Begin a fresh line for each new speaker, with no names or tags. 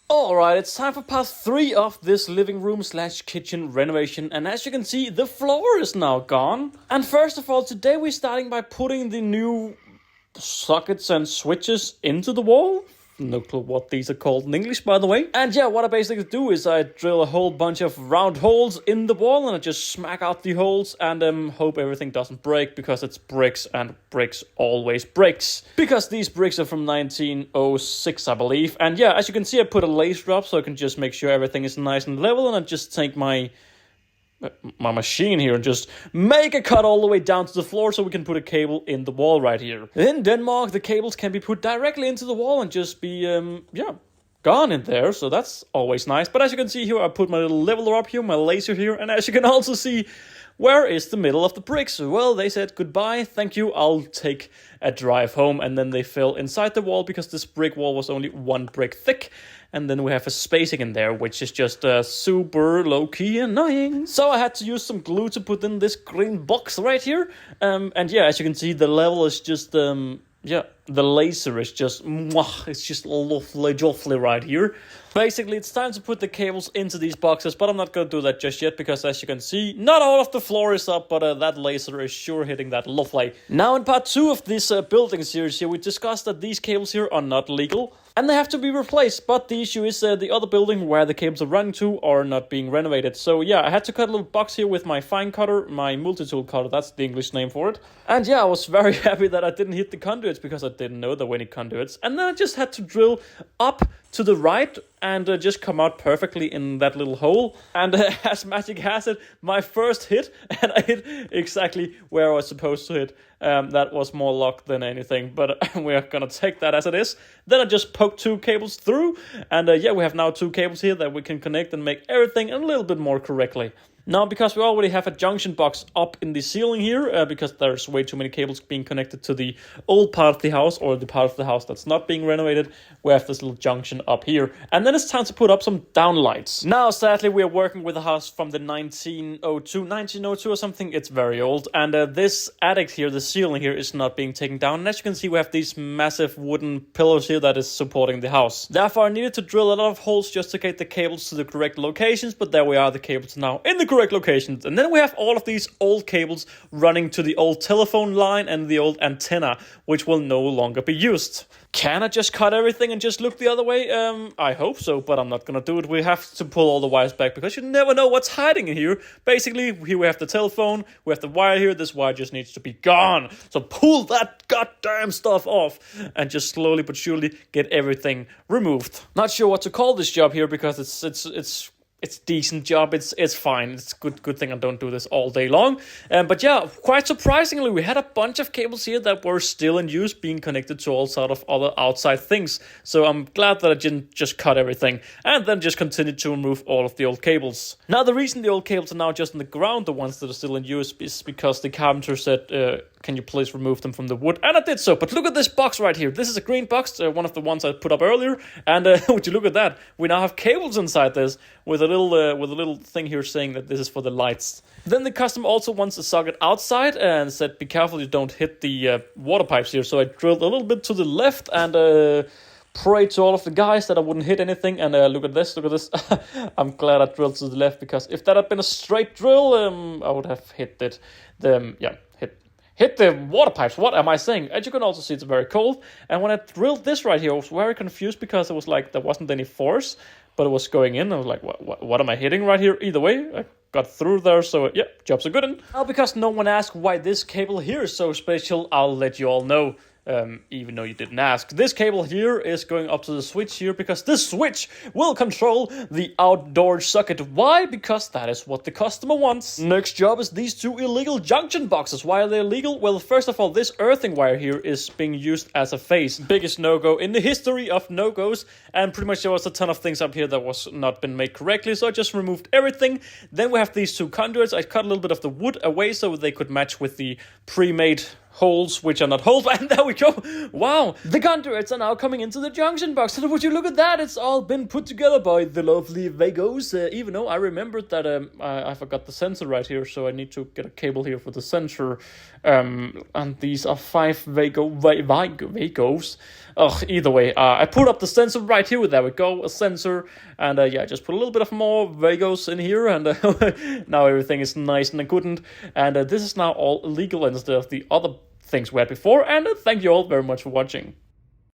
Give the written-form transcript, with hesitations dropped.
Alright, it's time for part 3 of this living room slash kitchen renovation, and as you can see, the floor is now gone. And first of all, today we're starting by putting the new sockets and switches into the wall. No clue what these are called in English, by the way. And yeah, what I basically do is I drill a whole bunch of round holes in the wall and I just smack out the holes and hope everything doesn't break, because it's bricks and bricks always breaks. Because these bricks are from 1906, I believe. And yeah, as you can see, I put a laser up so I can just make sure everything is nice and level, and I just take my machine here and just make a cut all the way down to the floor so we can put a cable in the wall right here. In Denmark, the cables can be put directly into the wall and just be, gone in there, so that's always nice. But as you can see here, I put my little leveler up here, my laser here, and as you can also see, where is the middle of the bricks? Well, they said goodbye, thank you, I'll take a drive home, and then they fell inside the wall because this brick wall was only 1 brick thick. And then we have a spacing in there, which is just super low-key annoying. So I had to use some glue to put in this green box right here. And yeah, as you can see, the level is just, the laser is just, it's just lovely right here. Basically, it's time to put the cables into these boxes, but I'm not going to do that just yet, because as you can see, not all of the floor is up, but that laser is sure hitting that lovely. Now, in part 2 of this building series here, we discussed that these cables here are not legal, and they have to be replaced, but the issue is the other building where the cables are running to are not being renovated. So yeah, I had to cut a little box here with my fine cutter, my multi-tool cutter, that's the English name for it. And yeah, I was very happy that I didn't hit the conduits, because I didn't know there were any conduits. And then I just had to drill up to the right and just come out perfectly in that little hole. And as magic has it, my first hit, and I hit exactly where I was supposed to hit. That was more luck than anything, but we're gonna take that as it is. Then I just poked 2 cables through, and yeah, we have now 2 cables here that we can connect and make everything a little bit more correctly. Now, because we already have a junction box up in the ceiling here, because there's way too many cables being connected to the old part of the house, or the part of the house that's not being renovated, we have this little junction up here. And then it's time to put up some downlights. Now, sadly, we are working with a house from the 1902 or something. It's very old. And this attic here, the ceiling here, is not being taken down. And as you can see, we have these massive wooden pillars here that is supporting the house. Therefore, I needed to drill a lot of holes just to get the cables to the correct locations, but there we are, the cables now in the correct locations. And then we have all of these old cables running to the old telephone line and the old antenna, which will no longer be used. Can I just cut everything and just look the other way? I hope so, but I'm not gonna do it. We have to pull all the wires back, because you never know what's hiding in here. Basically, here we have the telephone, we have the wire here, this wire just needs to be gone. So pull that goddamn stuff off and just slowly but surely get everything removed. Not sure what to call this job here, because it's decent job, it's fine, it's good thing I don't do this all day long. But yeah, quite surprisingly, we had a bunch of cables here that were still in use, being connected to all sort of other outside things. So I'm glad that I didn't just cut everything and then just continued to remove all of the old cables. Now, the reason the old cables are now just on the ground, the ones that are still in use, is because the carpenter said, can you please remove them from the wood? And I did so. But look at this box right here. This is a green box, one of the ones I put up earlier. And would you look at that? We now have cables inside this with a little thing here saying that this is for the lights. Then the customer also wants a socket outside and said, be careful you don't hit the water pipes here. So I drilled a little bit to the left and prayed to all of the guys that I wouldn't hit anything. And look at this. I'm glad I drilled to the left, because if that had been a straight drill, I would have hit it. Hit the water pipes. What am I saying? As you can also see, it's very cold. And when I drilled this right here, I was very confused, because it was like there wasn't any force, but it was going in. I was like, what am I hitting right here? Either way, I got through there, so yeah, job's a good one. Now, because no one asked why this cable here is so special, I'll let you all know. Even though you didn't ask. This cable here is going up to the switch here, because this switch will control the outdoor socket. Why? Because that is what the customer wants. Next job is these 2 illegal junction boxes. Why are they illegal? Well, first of all, this earthing wire here is being used as a phase. Biggest no-go in the history of no-goes, and pretty much there was a ton of things up here that was not been made correctly, so I just removed everything. Then we have these 2 conduits. I cut a little bit of the wood away so they could match with the pre-made holes, which are not holes, and there we go. Wow, the conduits are now coming into the junction box. And would you look at that? It's all been put together by the lovely Vagos. Even though I remembered that I forgot the sensor right here, so I need to get a cable here for the sensor. And these are 5 Vagos. Either way, I put up the sensor right here. There we go, a sensor. And yeah, just put a little bit of more Vagos in here. And now everything is nice and good. And this is now all legal instead of the other things we had before. And thank you all very much for watching.